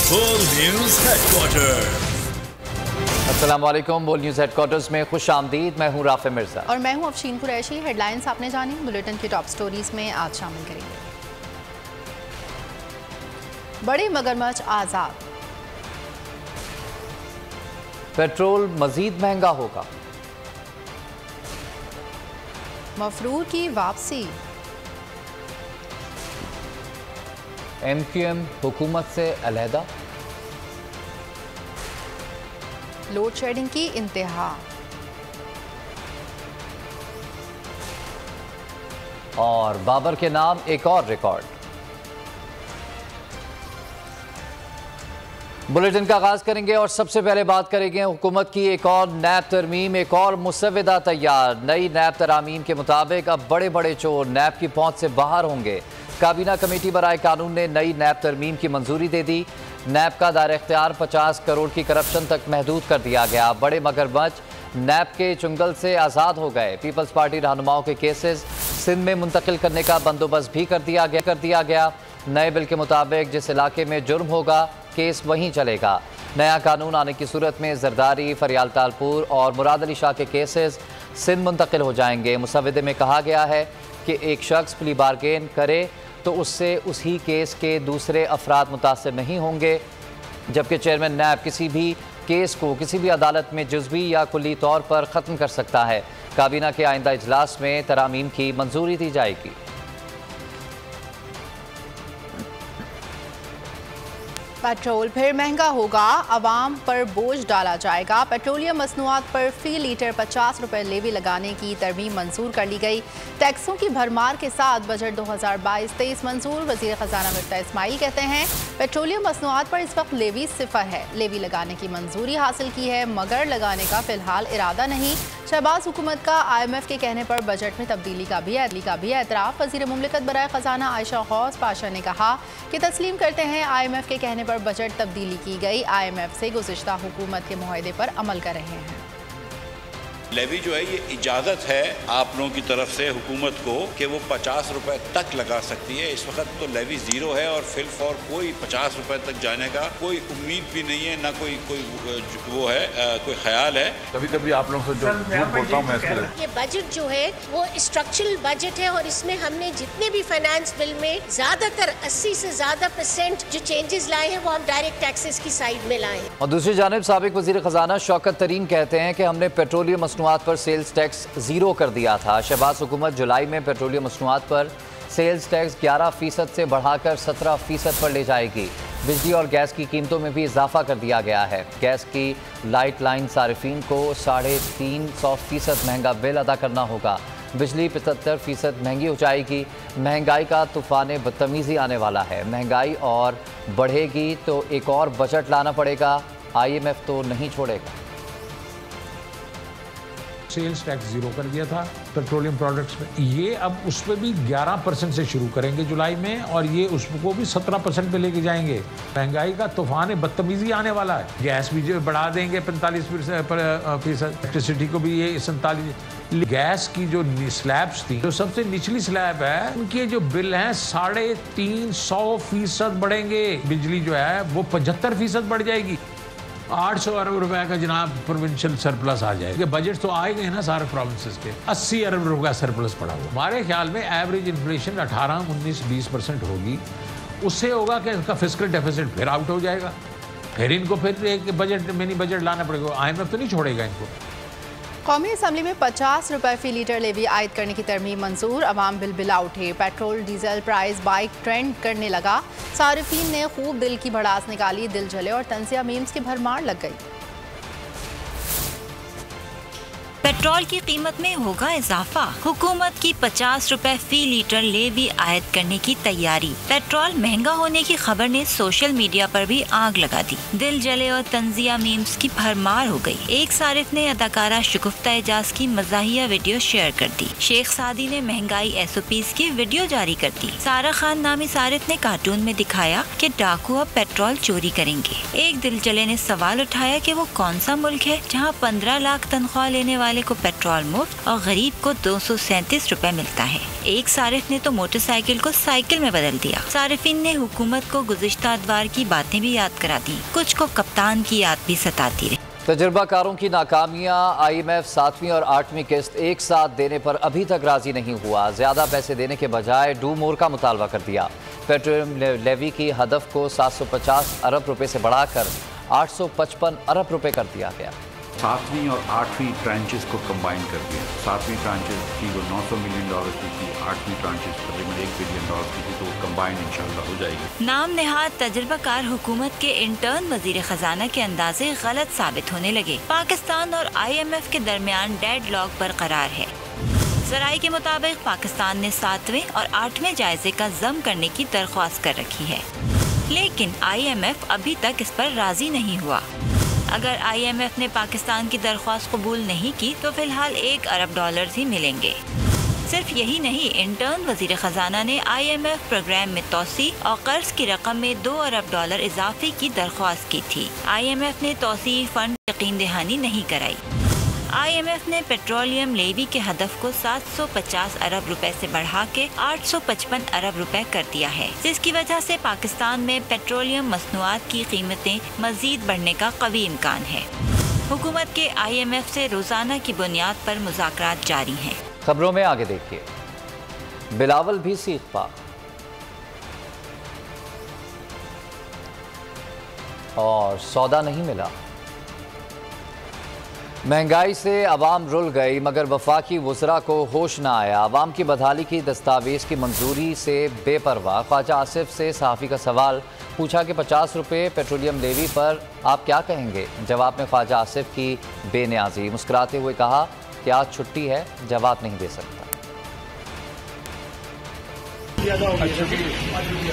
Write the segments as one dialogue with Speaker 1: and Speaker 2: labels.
Speaker 1: बोल news headquarter.
Speaker 2: अस्सलाम वालेकुम। बोल न्यूज हेडक्वार्टर्स में खुश आमदीद। मैं हूँ राफे मिर्जा
Speaker 3: और मैं हूँ अफशीन कुरैशी। हेडलाइंस आपने जानी, बुलेटिन की टॉप स्टोरीज में आज शामिल करेंगे। बड़े मगरमच्छ आजाद,
Speaker 2: पेट्रोल मजीद महंगा होगा,
Speaker 3: मफरूर की वापसी,
Speaker 2: MQM हुकूमत से अलहदा,
Speaker 3: लोड शेडिंग की इंतहा
Speaker 2: और बाबर के नाम एक और रिकॉर्ड। बुलेटिन का आगाज करेंगे और सबसे पहले बात करेंगे हुकूमत की एक और नैब तरमीम, एक और मुसव्वदा तैयार। नई नैब तरामीम के मुताबिक अब बड़े बड़े चोर नैब की पहुंच से बाहर होंगे। काबीना कमेटी बराए कानून ने नई नैब तरमीम की मंजूरी दे दी। नैब का दायरा इख्तियार 50 करोड़ की करप्शन तक महदूद कर दिया गया। बड़े मगरमच्छ नैब के चुंगल से आज़ाद हो गए। पीपल्स पार्टी रहनुमाओं के केसेस सिंध में मुंतकिल करने का बंदोबस्त भी कर दिया गया। नए बिल के मुताबिक जिस इलाके में जुर्म होगा केस वहीं चलेगा। नया कानून आने की सूरत में जरदारी, फरियाल तालपुर और मुराद अली शाह के केसेस सिंध मुंतकिल हो जाएंगे। मुसव्वदे में कहा गया है कि एक शख्स प्ली बारगेन करे तो उससे उसी केस के दूसरे अफराद मुतासिर नहीं होंगे, जबकि चेयरमैन नैब किसी भी केस को किसी भी अदालत में जुज़वी या कुल्ली तौर पर ख़त्म कर सकता है। काबीना के आइंदा इजलास में तरामीम की मंजूरी दी जाएगी।
Speaker 3: पेट्रोल फिर महंगा होगा, अवाम पर बोझ डाला जाएगा। पेट्रोलियम मसनूआत पर फी लीटर 50 रुपये लेवी लगाने की तरमीम मंजूर कर ली गई। टैक्सों की भरमार के साथ बजट 2022-23 मंजूर। वज़ीर ख़जाना मिफ्ता इस्माइल कहते हैं पेट्रोलियम मसनूआत पर इस वक्त लेवी सिफर है। लेवी लगाने की मंजूरी हासिल की है मगर लगाने का फिलहाल इरादा नहीं। शहबाज हुकूमत का IMF के कहने पर बजट में तब्दीली का भी एतराफ़। वज़ीर मुमलिकत बराए ख़जाना आयशा गौस पाशा ने कहा कि तस्लीम करते हैं IMF के कहने पर बजट तब्दीली की गई। IMF से गुज़िश्ता हुकूमत के मुआहदे पर अमल कर रहे हैं।
Speaker 4: लेवी जो है ये इजाज़त है आप लोगों की तरफ से हुकूमत को कि वो 50 रुपए तक लगा सकती है। इस वक्त तो लेवी ज़ीरो है और फिल फॉर कोई 50 रुपए तक जाने का कोई उम्मीद भी नहीं है, ना कोई वो है कोई ख्याल है।
Speaker 5: कभी कभी आप लोगों से जो झूठ बोलता हूँ मैं इसके
Speaker 6: ये बजट जो है वो स्ट्रक्चरल बजट है और इसमें हमने जितने भी फाइनेंस बिल में ज़्यादातर 80 से ज़्यादा % जो चेंजेस लाए हैं वो हम डायरेक्ट टैक्सेस की साइड में लाए हैं।
Speaker 2: और दूसरी जानिब साबिक वज़ीर ख़जाना शौकत तरीन कहते हैं कि हमने पेट्रोलियम मसनूआत पर सेल्स टैक्स ज़ीरो कर दिया था। शहबाज हुकूमत जुलाई में पेट्रोलियम मसनूआत पर सेल्स टैक्स 11% से बढ़ाकर 17% पर ले जाएगी। बिजली और गैस की कीमतों में भी इजाफा कर दिया गया है। गैस की लाइट लाइन सारिफीन को 350% महंगा बिल अदा करना होगा। बिजली 75% महंगी हो जाएगी। महंगाई का तूफान बदतमीज़ी आने वाला है। महंगाई और बढ़ेगी तो एक और बजट लाना पड़ेगा। IMF तो नहीं छोड़ेगा।
Speaker 7: सेल्स टैक्स जीरो कर दिया था पेट्रोलियम प्रोडक्ट्स में, ये अब उस पर भी 11% से शुरू करेंगे जुलाई में और ये उसको भी 17% पे लेके जाएंगे। महंगाई का तूफान बदतमीजी आने वाला है। गैस भी जो बढ़ा देंगे 45%, इलेक्ट्रिसिटी को भी ये 47%। गैस की जो स्लैब्स थी, जो सबसे निचली स्लैब है, उनके जो बिल हैं 350% बढ़ेंगे। बिजली जो है वो 75% बढ़ जाएगी। 800 अरब रुपए का जनाब प्रोविंशियल सरप्लस आ जाएगा। बजट तो आए गए ना सारे प्रोविंसेस के, 80 अरब रुपए का सरप्लस पड़ा हुआ। हमारे ख्याल में एवरेज इन्फ्लेशन 18, 19, 20% होगी। उससे होगा कि इसका फिस्कल डेफिसिट फिर आउट हो जाएगा। फिर इनको फिर एक बजट मिनी बजट लाना पड़ेगा। IMF तो नहीं छोड़ेगा इनको।
Speaker 3: कौमी असम्बली में 50 रुपये फी लीटर लेवी आयद करने की तरमीम मंजूर। अवाम बिलबिला उठे। Petrol diesel price bike trend करने लगा। सारिफीन ने खूब दिल की भड़ास निकाली। दिल जले और तंजिया मीम्स की भरमार लग गई।
Speaker 8: पेट्रोल की कीमत में होगा इजाफा। हुकूमत की 50 रुपए फी लीटर लेवी आयद करने की तैयारी। पेट्रोल महंगा होने की खबर ने सोशल मीडिया पर भी आग लगा दी। दिल जले और तंजिया मीम्स की भरमार हो गई। एक सारिफ ने अदाकारा शगुफ्ता एजाज की मज़ाहिया वीडियो शेयर कर दी। शेख सादी ने महंगाई SOPs की वीडियो जारी कर दी। सारा खान नामी सारिफ ने कार्टून में दिखाया कि डाकू अब पेट्रोल चोरी करेंगे। एक दिल जले ने सवाल उठाया कि वो कौन सा मुल्क है जहाँ 15 लाख तनख्वाह लेने वाले को पेट्रोल मुफ्त और गरीब को 237 रुपए मिलता है। एक सारिफ ने तो मोटरसाइकिल को साइकिल में बदल दिया। सारिफिन ने हुकूमत को गुज़िश्ता अदवार की बातें भी याद करा दी, कुछ को कप्तान की याद भी सताती रही।
Speaker 2: तजुर्बाकारों की नाकामियां, IMF 7वीं और 8वीं किस्त एक साथ देने पर अभी तक राजी नहीं हुआ। ज्यादा पैसे देने के बजाय डू मोर का मुतालबा कर दिया। पेट्रोलियम लेवी की हदफ को 750 अरब रुपए से बढ़ाकर 855 अरब रुपए कर दिया गया।
Speaker 5: 7वीं और 8वीं ट्रांचेस को कंबाइन कर दिया। 7वीं ट्रांचेस थी वो $900 मिलियन की थी, 8वीं ट्रांचेस तकरीबन $1 बिलियन की थी, तो कंबाइन इंशाल्लाह हो जाएगी।
Speaker 8: नाम नेहाद तजुर्बाकार हुकूमत के इंटर्न वजीर खजाना के अंदाजे गलत साबित होने लगे। पाकिस्तान और IMF के दरमियान डेडलॉक बरकरार है। ज़राए के मुताबिक पाकिस्तान ने 7वें और 8वें जायजे का जम करने की दरख्वास्त कर रखी है, लेकिन IMF अभी तक इस पर राजी नहीं हुआ। अगर IMF ने पाकिस्तान की दरख्वास्त कबूल नहीं की तो फिलहाल $1 अरब ही मिलेंगे। सिर्फ यही नहीं, इंटर्न वजीर खजाना ने IMF प्रोग्राम में तोसी और कर्ज की रकम में $2 अरब इजाफे की दरख्वास्त की थी। IMF ने तोसी फंड यकीन दहानी नहीं कराई। IMF ने पेट्रोलियम लेवी के हदफ को 750 अरब रुपए से बढ़ा के 855 अरब रुपए कर दिया है, जिसकी वजह से पाकिस्तान में पेट्रोलियम मसनूआत की कीमतें मजीद बढ़ने का कवी इम्कान है। हुकूमत के IMF से रोजाना की बुनियाद पर मुज़ाकरात जारी हैं।
Speaker 2: खबरों में आगे देखिए, बिलावल भी सीख पा और सौदा नहीं मिला। महंगाई से अवाम रुल गई, मगर वफाकी वज़रा को होश न आया। अवाम की बदहाली की दस्तावेज़ की मंजूरी से बेपरवाह। ख्वाजा आसिफ से सहाफ़ी का सवाल पूछा कि 50 रुपये पेट्रोलियम लेवी पर आप क्या कहेंगे। जवाब में ख्वाजा आसिफ की बेनियाजी। मुस्कुराते हुए कहा कि आज छुट्टी है, जवाब नहीं दे सकता।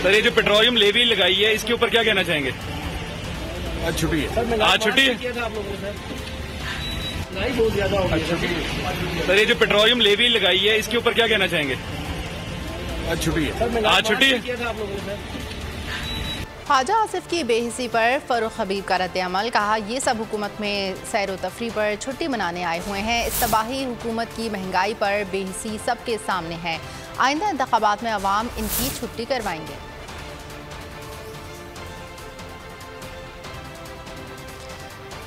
Speaker 9: सर, ये जो पेट्रोलियम लेवी लगाई है इसके ऊपर क्या कहना चाहेंगे?
Speaker 5: आज छुट्टी है।
Speaker 9: आज छुट्टी है। सर, ये जो पेट्रोलियम लेवी लगाई है इसके ऊपर क्या कहना चाहेंगे?
Speaker 5: आज छुट्टी है।
Speaker 9: आज छुट्टी है।
Speaker 3: ख्वाजा आसिफ की बेहिसी पर फरूख हबीब का रद्द-ए-अमल। कहा, ये सब हुकूमत में सैर व तफरी पर छुट्टी मनाने आए हुए हैं। इस तबाही हुकूमत की महंगाई पर बेहिसी सबके सामने है। आइंदा इंतखाबात में अवाम इनकी छुट्टी करवाएंगे।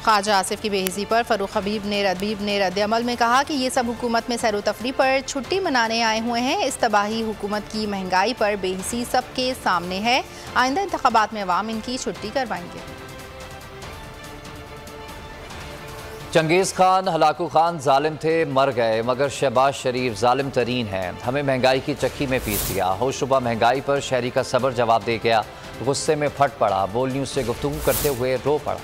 Speaker 3: ख्वाजा आसिफ की बेहिसी पर फरूख हबीब ने रद्द-ए-अमल में कहा कि ये सब हुकूमत में सैर व तफरी पर छुट्टी मनाने आए हुए हैं। इस तबाही हुकूमत की महंगाई पर बेहिसी सबके सामने है। आइंदा इंतखाबात में अवाम इनकी छुट्टी करवाएंगे।
Speaker 2: चंगेज़ खान, हलाकू खान जालिम थे, मर गए, मगर शहबाज शरीफ जालिम तरीन है। हमें महंगाई की चक्की में पीस दिया। होशरुबा महंगाई पर शहरी का सब्र जवाब दे गया। गुस्से में फट पड़ा। बोल न्यूज़ से गुफ्तगू करते हुए रो पड़ा।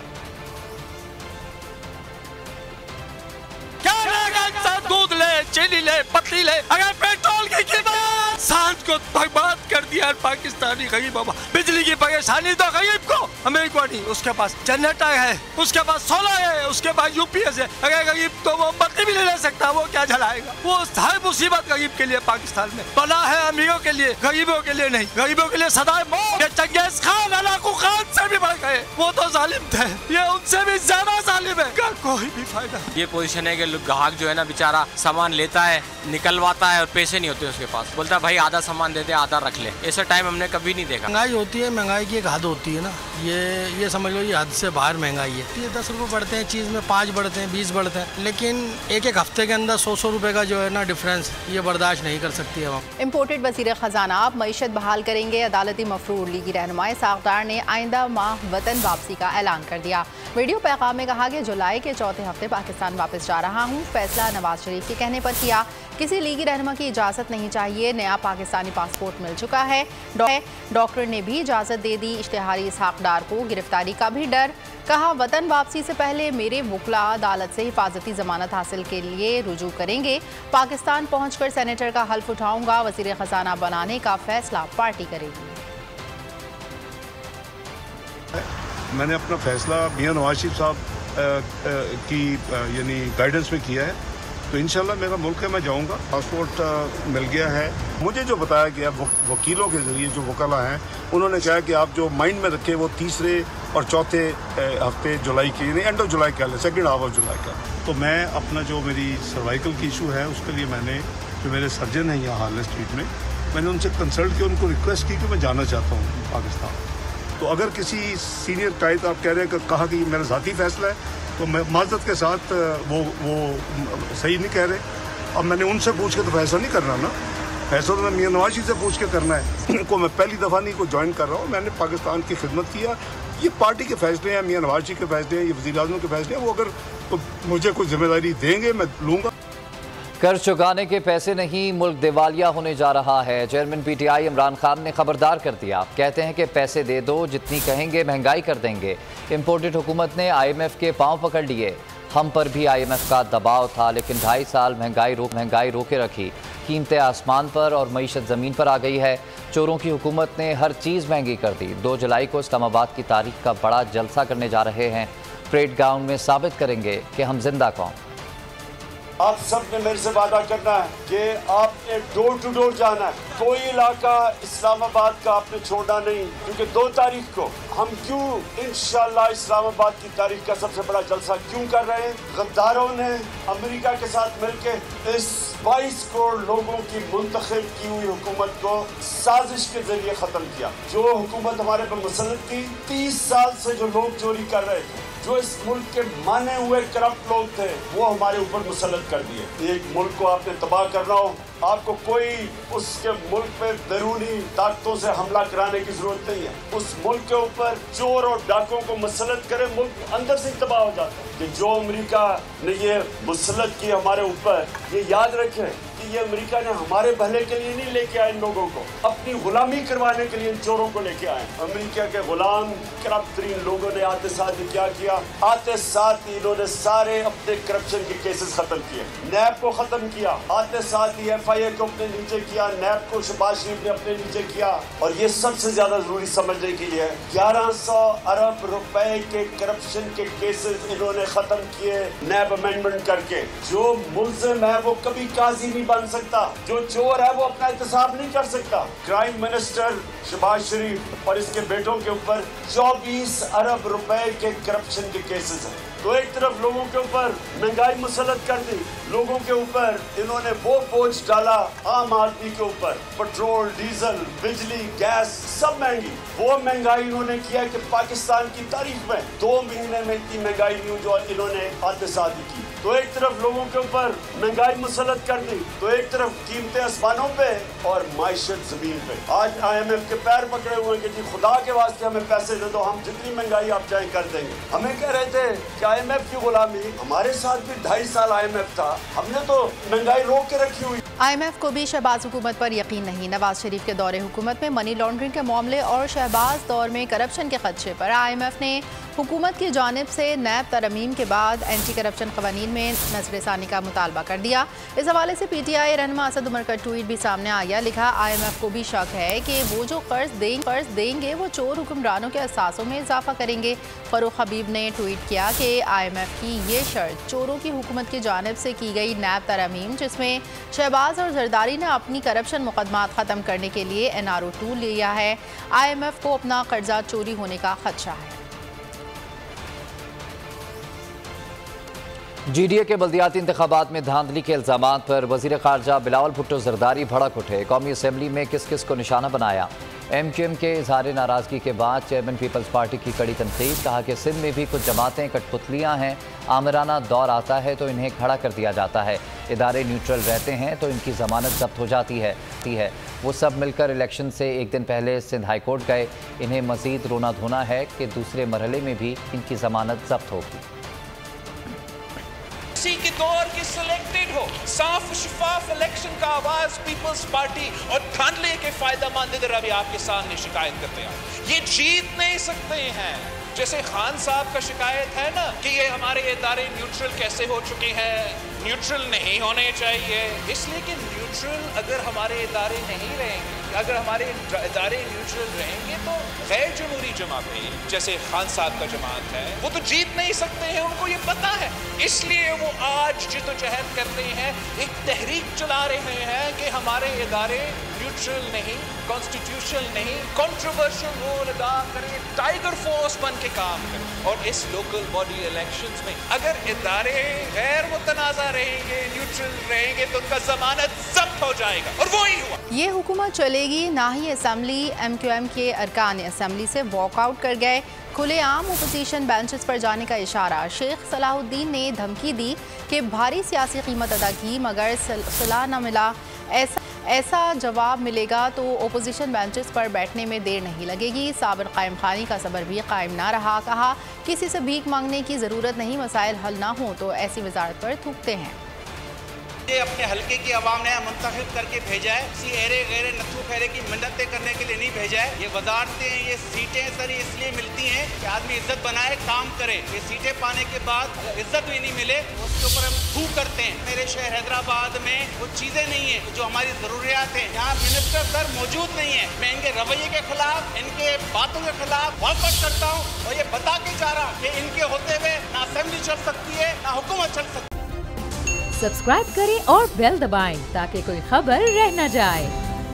Speaker 10: दूध ले, चीनी ले, पत्ती ले, अगर पेट्रोल की कीमत सांझ को बर्बाद कर दिया पाकिस्तानी गरीब बाबा। बिजली की परेशानी तो गरीब को, हमें को नहीं। उसके पास जनरेटर है, उसके पास सोलर है, उसके पास UPS है। अगर गरीब तो वो बत्ती भी नहीं ले सकता, वो क्या जलाएगा? वो हर मुसीबत गरीब के लिए पाकिस्तान में बना है, अमीरों के लिए, गरीबों के लिए नहीं। गरीबों के लिए सदाए मौत। ये चंगेज़ खान हलाकू खान से भी बढ़ गए। वो तो जालिम थे, ये उनसे भी ज्यादा जालिम है। क्या कोई भी फायदा?
Speaker 11: ये पोजीशन है कि ग्राहक जो है ना बेचारा सामान लेता है, निकलवाता है और पैसे नहीं होते उसके पास। बोलता है भाई आधा सामान दे दे, आधा रख ले। ऐसा टाइम हमने कभी नहीं देखा।
Speaker 10: महंगाई होती है, महंगाई की एक हद होती है ना। ये समझ लो ये हद से बाहर महंगाई है। ये 10 रुपये बढ़ते हैं चीज़ में, 5 बढ़ते हैं, 20 बढ़ते हैं, लेकिन एक हफ्ते के अंदर 100 रुपये का जो है ना डिफरेंस, ये बर्दाश्त नहीं कर सकती है।
Speaker 3: इम्पोर्टेड वज़ीर ख़जाना अब मईशत बहाल करेंगे। अदालती मफरूर लीगी रहनुमा इसाक़ ने आइंदा माह वतन वापसी का ऐलान कर दिया। वीडियो पैगाम में कहा कि जुलाई के चौथे हफ्ते पाकिस्तान वापस जा रहा हूँ। फैसला नवाज शरीफ के कहने पर किया। किसी लीगी रहनुमा की इजाज़त नहीं चाहिए। नया पाकिस्तानी पासपोर्ट मिल चुका है। डॉक्टर ने भी इजाज़त दे दी। इश्तिहारी इसहाक डार को गिरफ्तारी का भी डर। कहा, वतन वापसी से पहले मेरे वकला अदालत से हिफाजती जमानत हासिल के लिए रुजू करेंगे। पाकिस्तान पहुंचकर सेनेटर का हल्फ उठाऊंगा। वज़ीर ख़जाना बनाने का फैसला पार्टी करेगी।
Speaker 12: मैंने अपना फैसला मियां नवाज शरीफ साहब की यानी गाइडेंस में किया है तो इंशाल्लाह मेरा मुल्क है, मैं जाऊंगा। पासपोर्ट मिल गया है। मुझे जो बताया गया वकीलों के जरिए, जो वकला हैं, उन्होंने कहा कि आप जो माइंड में रखे वो तीसरे और चौथे हफ्ते जुलाई की, नहीं एंड ऑफ जुलाई का, सेकेंड हाफ ऑफ जुलाई का। तो मैं अपना जो मेरी सर्वाइकल की इशू है उसके लिए मैंने जो मेरे सर्जन हैं यहाँ हार्लेस स्ट्रीट में, मैंने उनसे कंसल्ट किया, उनको रिक्वेस्ट की कि मैं जाना चाहता हूँ पाकिस्तान। तो अगर किसी सीनियर टाइप आप कह रहे हैं कि कहा कि मेरा ज़ाती फैसला है, तो मैं माजरत के साथ वो सही नहीं कह रहे। अब मैंने उनसे पूछ के तो फैसला नहीं करना ना, फैसला तो मैं मियां नवाज शरीफ से पूछ के करना है। को मैं पहली दफ़ा नहीं को ज्वाइन कर रहा हूँ, मैंने पाकिस्तान की खिदमत किया। ये पार्टी के फैसले हैं, मियां नवाज शरीफ के फैसले हैं, ये वज़ीर आज़म के फैसले हैं। वो अगर तो मुझे कोई जिम्मेदारी देंगे मैं लूँगा।
Speaker 2: कर्ज चुकाने के पैसे नहीं, मुल्क दिवालिया होने जा रहा है। चेयरमैन पीटीआई इमरान खान ने खबरदार कर दिया। कहते हैं कि पैसे दे दो, जितनी कहेंगे महंगाई कर देंगे। इम्पोर्टेड हुकूमत ने IMF के पांव पकड़ लिए। हम पर भी IMF का दबाव था, लेकिन 2.5 साल महंगाई रोके रखी। कीमतें आसमान पर और मईशत ज़मीन पर आ गई है। चोरों की हुकूमत ने हर चीज़ महंगी कर दी। 2 जुलाई को इस्लामाबाद की तारीख का बड़ा जलसा करने जा रहे हैं। परेड ग्राउंड में साबित करेंगे कि हम जिंदा कौम।
Speaker 13: आप सब ने मेरे से वादा करना है कि आपने डोर टू डोर जाना है। कोई इलाका इस्लामाबाद का आपने छोड़ना नहीं, क्योंकि 2 तारीख को हम क्यों इंशाल्लाह इस्लामाबाद की तारीख का सबसे बड़ा जलसा क्यों कर रहे हैं। गद्दारों ने अमेरिका के साथ मिलकर इस 22 करोड़ लोगों की मुंतखब की हुई हुकूमत को साजिश के जरिए खत्म किया। जो हुकूमत हमारे पर मुसल्लत थी, 30 साल से जो लोग चोरी कर रहे थे, जो इस मुल्क के माने हुए करप्ट लोग थे, वो हमारे ऊपर मुसल्लत कर दिए। एक मुल्क को आपने तबाह करना हो, आपको कोई उसके मुल्क पे बैरूनी ताकतों से हमला कराने की जरूरत नहीं है। उस मुल्क के ऊपर चोर और डाकों को मुसल्लत करे, मुल्क अंदर से तबाह हो जाता है। कि जो अमेरिका ने ये मुसल्लत की हमारे ऊपर, ये याद रखें कि ये अमेरिका ने हमारे भले के लिए नहीं लेके आए इन लोगों को, अपनी गुलामी करवाने के लिए इन चोरों को लेके आए। अमेरिका के गुलाम करप्ट तरीन लोगों ने आते साथ ही क्या किया, आते साथ ही इन्होंने सारे अपने करप्शन के केसेस खत्म किए, नैब को खत्म किया, आते साथ ही FIA को अपने नीचे किया, नैब को शहबाज शरीफ ने अपने नीचे किया। और ये सबसे ज्यादा जरूरी समझने के लिए 1100 अरब रुपए के करप्शन के केसेस इन्होंने खत्म किए नैब अमेंडमेंट करके। जो मुल्जिम है वो कभी काजी नहीं बन सकता, जो चोर है वो अपना एहतसाब नहीं कर सकता। क्राइम मिनिस्टर शहबाज शरीफ और इसके बेटों के ऊपर 24 अरब रुपए के करप्शन के केसेस हैं। तो एक तरफ लोगों के ऊपर महंगाई मुसल्लत कर दी, लोगों के ऊपर इन्होंने वो बोझ डाला आम आदमी के ऊपर, पेट्रोल, डीजल, बिजली, गैस सब महंगी। वो महंगाई इन्होंने किया कि पाकिस्तान की तारीख में 2 महीने में इतनी महंगाई नहीं हुई जो इन्होंने आते साथ की। तो एक तरफ लोगों के ऊपर महंगाई मुसल्लत कर दी, तो एक तरफ कीमतें आसमानों पे और माइशत जमीन पे। आज IMF के पैर पकड़े हुए कि जी खुदा के वास्ते हमें पैसे दे दो, हम जितनी महंगाई आप चाहें कर देंगे। हमें कह रहे थे कि IMF की गुलामी, हमारे साथ भी 2.5 साल IMF था, हमने तो महंगाई रोक के रखी हुई।
Speaker 3: IMF को भी शहबाज हुकूमत पर यकीन नहीं। नवाज शरीफ के दौरे हुकूमत में मनी लॉन्ड्रिंग के मामले और शहबाज दौर में करप्शन के खदशे पर IMF ने हुकूमत की जानिब से नैब तरमीम के बाद एंटी करप्शन कवानीन में नजरसानी का मुतालबा कर दिया। इस हवाले से PTI रहनुमा असद उमर का ट्वीट भी सामने आया। लिखा, IMF को भी शक है कि वो जो कर्ज देंगे वो चोर हुक्मरानों के असासों में इजाफा करेंगे। फरूख हबीब ने ट्वीट किया कि IMF की ये शर्त चोरों की हुकूमत की जानिब से की गई नैब तरमीम, जिसमें शहबाज और जरदारी ने अपनी करप्शन मुकदमात ख़त्म करने के लिए NRO 2 लिया है। IMF को अपना कर्जा चोरी होने का खदशा है।
Speaker 2: GDA के बल्दियाती इंतखाबात में धांधली के इल्ज़ामात पर वज़ीर ख़ारजा बिलावल भुट्टो ज़रदारी भड़क उठे। कौमी असम्बली में किस किस को निशाना बनाया। MQM के इजहार नाराज़गी के बाद चेयरमैन पीपल्स पार्टी की कड़ी तनकीद। कहा कि सिंध में भी कुछ जमातें कठपुतलियाँ हैं, आमराना दौर आता है तो इन्हें खड़ा कर दिया जाता है, इदारे न्यूट्रल रहते हैं तो इनकी ज़मानत जब्त हो जाती है। वो सब मिलकर इलेक्शन से एक दिन पहले सिंध हाई कोर्ट गए। इन्हें मज़ीद रोना धोना है कि दूसरे मरहले में भी इनकी ज़मानत जब्त होगी।
Speaker 14: किसी की दौर की सिलेक्टेड हो, साफ शफाफ इलेक्शन का आवाज पीपल्स पार्टी और धांधले के फायदा मंद इधर अभी आपके सामने शिकायत करते हैं। ये जीत नहीं सकते हैं। जैसे खान साहब का शिकायत है ना कि ये हमारे इदारे न्यूट्रल कैसे हो चुके हैं, न्यूट्रल नहीं होने चाहिए, इसलिए कि न्यूट्रल अगर हमारे इदारे नहीं रहेंगे अगर हमारे इदारे न्यूट्रल रहेंगे तो गैर जमहूरी जमातें जैसे खान साहब का जमात है वो तो जीत नहीं सकते हैं, उनको ये पता है। इसलिए वो आज जिद्दोजहद कर रहे हैं, एक तहरीक चला रहे हैं कि हमारे इदारे न्यूट्रल नहीं, कॉन्स्टिट्यूशनल नहीं, कंट्रोवर्शियल रोल अदा करें, टाइगर फोर्स बन के काम करें। और इस लोकल बॉडी इलेक्शंस में अगर इदारे गैर मुतनाज़ा रहेंगे, न्यूट्रल रहेंगे तो उनका जमानत जब्त हो जाएगा, और वो ही हुआ।
Speaker 3: ये हुकूमत चलेगी ना ही असेंबली। MQM के अरकान असेंबली से वॉकआउट कर गए। खुलेआम ओपोजिशन बेंचेस पर जाने का इशारा। शेख सलाहुद्दीन ने धमकी दी कि भारी सियासी कीमत अदा की मगर सुलह न मिला। ऐसा जवाब मिलेगा तो ओपोजिशन बेंचेस पर बैठने में देर नहीं लगेगी। साबिर कायम खानी का सबर भी कायम ना रहा। कहा किसी से भीख मांगने की ज़रूरत नहीं, मसाइल हल ना हो तो ऐसी वजारत पर थूकते हैं।
Speaker 15: ये अपने हल्के की आवाम ने मुंतखब करके भेजा है, किसी एरे गैरे नथू खैरे की मिन्नतें करने के लिए नहीं भेजा है। ये वजारतें, ये सीटें सर इसलिए मिलती हैं कि आदमी इज्जत बनाए, काम करे। ये सीटें पाने के बाद अगर इज्जत भी नहीं मिले उसके ऊपर हम थू करते हैं। मेरे शहर हैदराबाद में वो चीज़ें नहीं है जो हमारी ज़रूरियात हैं। यहाँ मिनिस्टर सर मौजूद नहीं है। मैं इनके रवैये के खिलाफ, इनके बातों के खिलाफ वॉकआउट करता हूँ और ये बता के जा रहा हूँ कि इनके होते हुए ना असेंबली चल सकती है ना हुकूमत चल सकती है।
Speaker 16: सब्सक्राइब करें और बेल दबाएं ताकि कोई खबर रह न जाए।